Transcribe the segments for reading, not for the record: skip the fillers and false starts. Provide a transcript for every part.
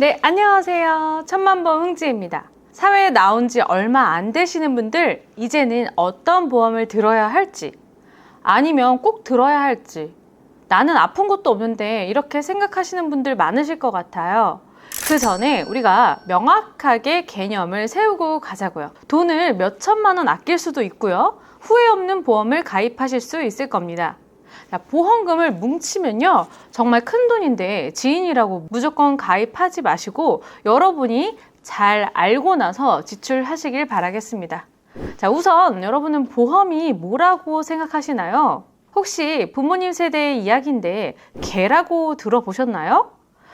네, 안녕하세요. 천만보험 흥지입니다. 사회에 나온 지 얼마 안 되시는 분들, 이제는 어떤 보험을 들어야 할지, 아니면 꼭 들어야 할지, 나는 아픈 것도 없는데 이렇게 생각하시는 분들 많으실 것 같아요. 그 전에 우리가 명확하게 개념을 세우고 가자고요. 돈을 몇 천만 원 아낄 수도 있고요. 후회 없는 보험을 가입하실 수 있을 겁니다. 보험금을 뭉치면요, 정말 큰 돈인데 지인이라고 무조건 가입하지 마시고 여러분이 잘 알고 나서 지출하시길 바라겠습니다. 자, 우선 여러분은 보험이 뭐라고 생각하시나요? 혹시 부모님 세대의 이야기인데 개라고 들어보셨나요?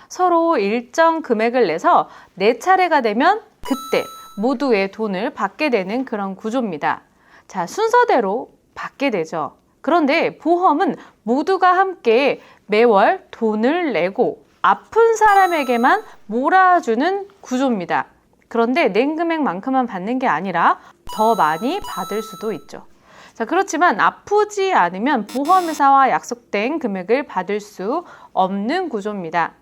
서로 일정 금액을 내서 내 차례가 되면 그때 모두의 돈을 받게 되는 그런 구조입니다. 자, 순서대로 받게 되죠. 그런데 보험은 모두가 함께 매월 돈을 내고 아픈 사람에게만 몰아주는 구조입니다. 그런데 낸 금액만큼만 받는 게 아니라 더 많이 받을 수도 있죠. 자, 그렇지만 아프지 않으면 보험회사와 약속된 금액을 받을 수 없는 구조입니다.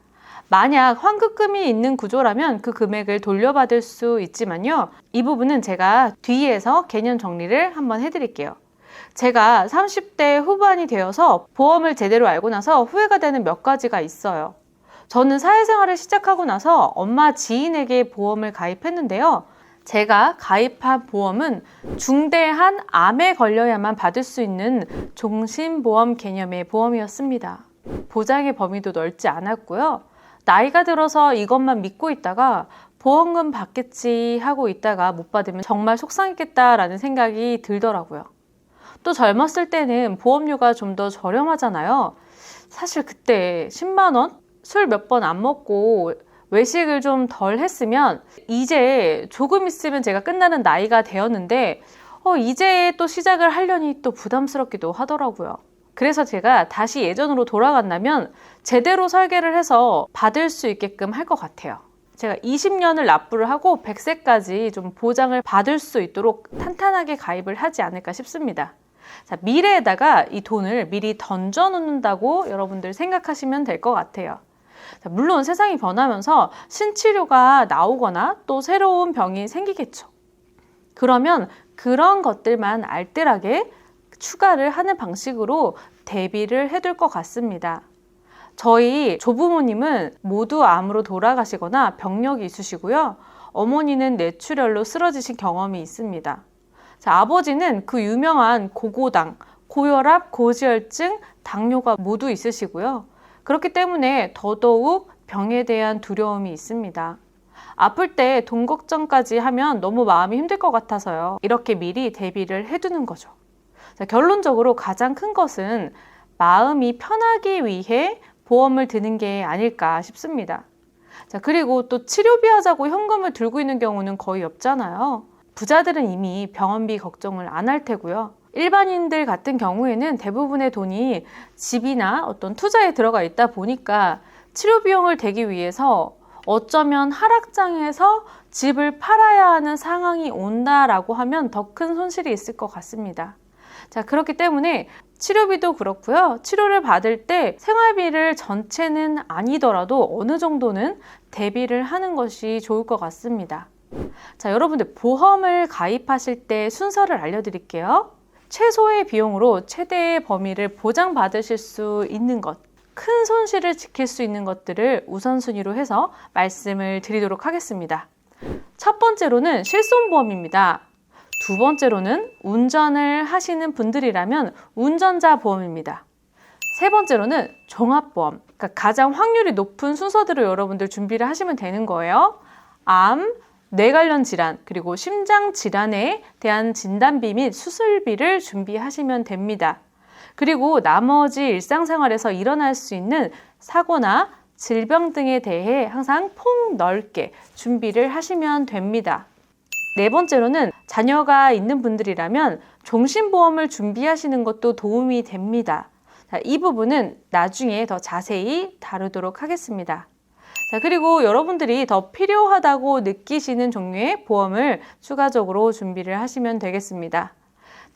만약 환급금이 있는 구조라면 그 금액을 돌려받을 수 있지만요. 이 부분은 제가 뒤에서 개념 정리를 한번 해드릴게요. 제가 30대 후반이 되어서 보험을 제대로 알고 나서 후회가 되는 몇 가지가 있어요. 저는 사회생활을 시작하고 나서 엄마 지인에게 보험을 가입했는데요. 제가 가입한 보험은 중대한 암에 걸려야만 받을 수 있는 종신보험 개념의 보험이었습니다. 보장의 범위도 넓지 않았고요. 나이가 들어서 이것만 믿고 있다가 보험금 받겠지 하고 있다가 못 받으면 정말 속상했겠다라는 생각이 들더라고요. 또 젊었을 때는 보험료가 좀 더 저렴하잖아요. 사실 그때 10만 원? 술 몇 번 안 먹고 외식을 좀 덜 했으면 이제 조금 있으면 제가 끝나는 나이가 되었는데 이제 또 시작을 하려니 또 부담스럽기도 하더라고요. 그래서 제가 다시 예전으로 돌아간다면 제대로 설계를 해서 받을 수 있게끔 할 것 같아요. 제가 20년을 납부를 하고 100세까지 좀 보장을 받을 수 있도록 탄탄하게 가입을 하지 않을까 싶습니다. 자, 미래에다가 이 돈을 미리 던져 놓는다고 여러분들 생각하시면 될 것 같아요. 자, 물론 세상이 변하면서 신치료가 나오거나 또 새로운 병이 생기겠죠. 그러면 그런 것들만 알뜰하게 추가를 하는 방식으로 대비를 해둘 것 같습니다. 저희 조부모님은 모두 암으로 돌아가시거나 병력이 있으시고요. 어머니는 뇌출혈로 쓰러지신 경험이 있습니다. 자, 아버지는 그 유명한 고고당, 고혈압, 고지혈증, 당뇨가 모두 있으시고요. 그렇기 때문에 더더욱 병에 대한 두려움이 있습니다. 아플 때 돈 걱정까지 하면 너무 마음이 힘들 것 같아서요. 이렇게 미리 대비를 해두는 거죠. 자, 결론적으로 가장 큰 것은 마음이 편하기 위해 보험을 드는 게 아닐까 싶습니다. 자, 그리고 또 치료비 하자고 현금을 들고 있는 경우는 거의 없잖아요. 부자들은 이미 병원비 걱정을 안 할 테고요. 일반인들 같은 경우에는 대부분의 돈이 집이나 어떤 투자에 들어가 있다 보니까 치료 비용을 대기 위해서 어쩌면 하락장에서 집을 팔아야 하는 상황이 온다라고 하면 더 큰 손실이 있을 것 같습니다. 자, 그렇기 때문에 치료비도 그렇고요. 치료를 받을 때 생활비를 전체는 아니더라도 어느 정도는 대비를 하는 것이 좋을 것 같습니다. 자, 여러분들 보험을 가입하실 때 순서를 알려드릴게요. 최소의 비용으로 최대의 범위를 보장받으실 수 있는 것, 큰 손실을 지킬 수 있는 것들을 우선순위로 해서 말씀을 드리도록 하겠습니다. 첫 번째로는 실손보험입니다. 두 번째로는 운전을 하시는 분들이라면 운전자 보험입니다. 세 번째로는 종합보험, 그러니까 가장 확률이 높은 순서대로 여러분들 준비를 하시면 되는 거예요. 암, 뇌 관련 질환, 그리고 심장 질환에 대한 진단비 및 수술비를 준비하시면 됩니다. 그리고 나머지 일상생활에서 일어날 수 있는 사고나 질병 등에 대해 항상 폭넓게 준비를 하시면 됩니다. 네 번째로는 자녀가 있는 분들이라면 종신보험을 준비하시는 것도 도움이 됩니다. 자, 이 부분은 나중에 더 자세히 다루도록 하겠습니다. 자, 그리고 여러분들이 더 필요하다고 느끼시는 종류의 보험을 추가적으로 준비를 하시면 되겠습니다.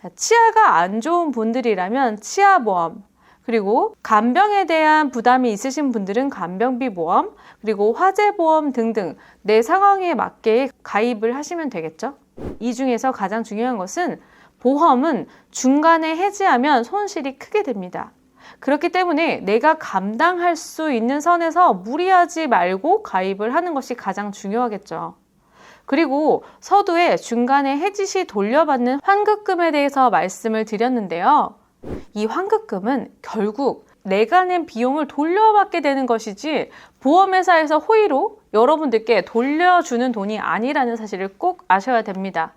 자, 치아가 안 좋은 분들이라면 치아보험, 그리고 간병에 대한 부담이 있으신 분들은 간병비 보험, 그리고 화재 보험 등등 내 상황에 맞게 가입을 하시면 되겠죠. 이 중에서 가장 중요한 것은 보험은 중간에 해지하면 손실이 크게 됩니다. 그렇기 때문에 내가 감당할 수 있는 선에서 무리하지 말고 가입을 하는 것이 가장 중요하겠죠. 그리고 서두에 중간에 해지 시 돌려받는 환급금에 대해서 말씀을 드렸는데요. 이 환급금은 결국 내가 낸 비용을 돌려받게 되는 것이지 보험회사에서 호의로 여러분들께 돌려주는 돈이 아니라는 사실을 꼭 아셔야 됩니다.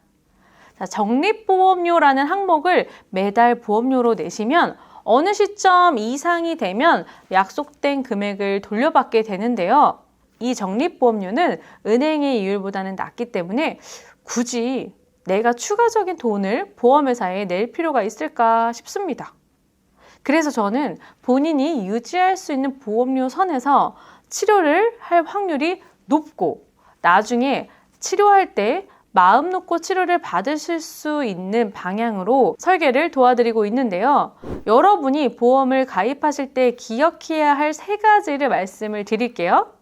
자, 적립보험료라는 항목을 매달 보험료로 내시면 어느 시점 이상이 되면 약속된 금액을 돌려받게 되는데요. 이 적립보험료는 은행의 이율보다는 낮기 때문에 굳이 내가 추가적인 돈을 보험회사에 낼 필요가 있을까 싶습니다. 그래서 저는 본인이 유지할 수 있는 보험료 선에서 치료를 할 확률이 높고 나중에 치료할 때 마음 놓고 치료를 받으실 수 있는 방향으로 설계를 도와드리고 있는데요. 여러분이 보험을 가입하실 때 기억해야 할 3가지를 말씀을 드릴게요.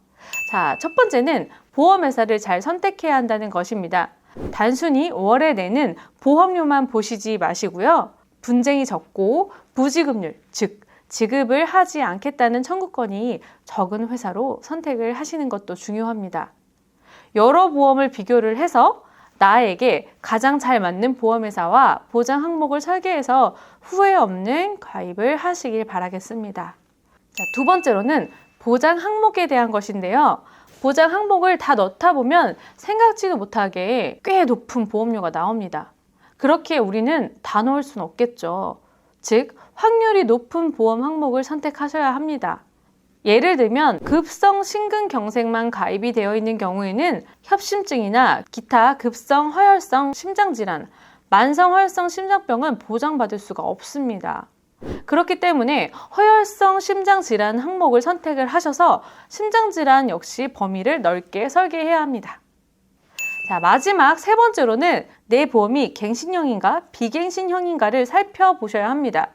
자, 첫 번째는 보험회사를 잘 선택해야 한다는 것입니다. 단순히 월에 내는 보험료만 보시지 마시고요. 분쟁이 적고 부지급률, 즉 지급을 하지 않겠다는 청구권이 적은 회사로 선택을 하시는 것도 중요합니다. 여러 보험을 비교를 해서 나에게 가장 잘 맞는 보험회사와 보장 항목을 설계해서 후회 없는 가입을 하시길 바라겠습니다. 자, 두 번째로는 보장 항목에 대한 것인데요. 보장 항목을 다 넣다 보면 생각지도 못하게 꽤 높은 보험료가 나옵니다. 그렇게 우리는 다 넣을 수는 없겠죠. 즉, 확률이 높은 보험 항목을 선택하셔야 합니다. 예를 들면 급성 심근경색만 가입이 되어 있는 경우에는 협심증이나 기타 급성 허혈성 심장질환, 만성 허혈성 심장병은 보장받을 수가 없습니다. 그렇기 때문에 허혈성 심장질환 항목을 선택을 하셔서 심장질환 역시 범위를 넓게 설계해야 합니다. 자, 마지막 3번째로는 내 보험이 갱신형인가 비갱신형인가를 살펴보셔야 합니다.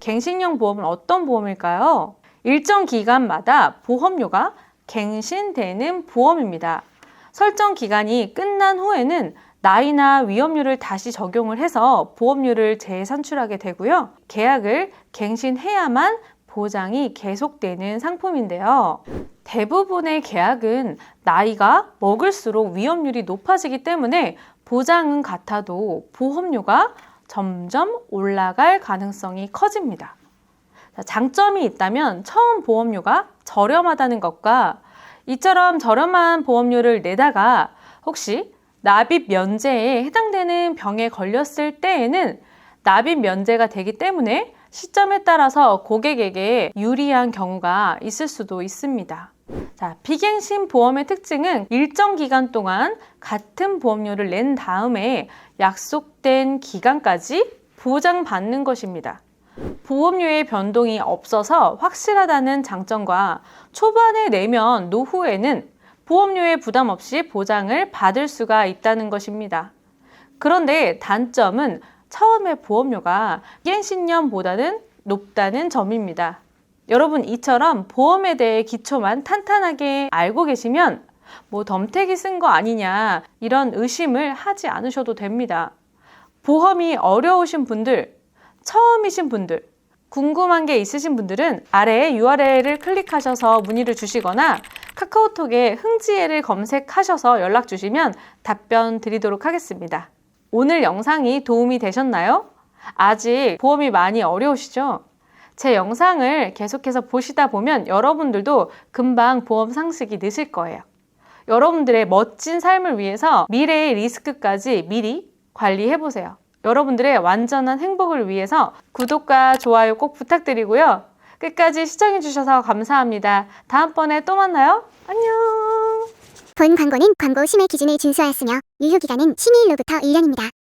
갱신형 보험은 어떤 보험일까요? 일정 기간마다 보험료가 갱신되는 보험입니다. 설정 기간이 끝난 후에는 나이나 위험률을 다시 적용을 해서 보험료를 재산출하게 되고요. 계약을 갱신해야만 보장이 계속되는 상품인데요. 대부분의 계약은 나이가 먹을수록 위험률이 높아지기 때문에 보장은 같아도 보험료가 점점 올라갈 가능성이 커집니다. 장점이 있다면 처음 보험료가 저렴하다는 것과 이처럼 저렴한 보험료를 내다가 혹시 납입 면제에 해당되는 병에 걸렸을 때에는 납입 면제가 되기 때문에 시점에 따라서 고객에게 유리한 경우가 있을 수도 있습니다. 자, 비갱신 보험의 특징은 일정 기간 동안 같은 보험료를 낸 다음에 약속된 기간까지 보장받는 것입니다. 보험료의 변동이 없어서 확실하다는 장점과 초반에 내면 노후에는 보험료의 부담 없이 보장을 받을 수가 있다는 것입니다. 그런데 단점은 처음에 보험료가 비갱신년보다는 높다는 점입니다. 여러분, 이처럼 보험에 대해 기초만 탄탄하게 알고 계시면 덤태기 쓴 거 아니냐 이런 의심을 하지 않으셔도 됩니다. 보험이 어려우신 분들, 처음이신 분들, 궁금한 게 있으신 분들은 아래 URL을 클릭하셔서 문의를 주시거나 카카오톡에 흥지혜를 검색하셔서 연락 주시면 답변 드리도록 하겠습니다. 오늘 영상이 도움이 되셨나요? 아직 보험이 많이 어려우시죠? 제 영상을 계속해서 보시다 보면 여러분들도 금방 보험 상식이 느실 거예요. 여러분들의 멋진 삶을 위해서 미래의 리스크까지 미리 관리해보세요. 여러분들의 완전한 행복을 위해서 구독과 좋아요 꼭 부탁드리고요. 끝까지 시청해주셔서 감사합니다. 다음번에 또 만나요. 안녕. 본 광고는 광고 심의 기준을 준수하였으며 유효기간은 심의일로부터 1년입니다.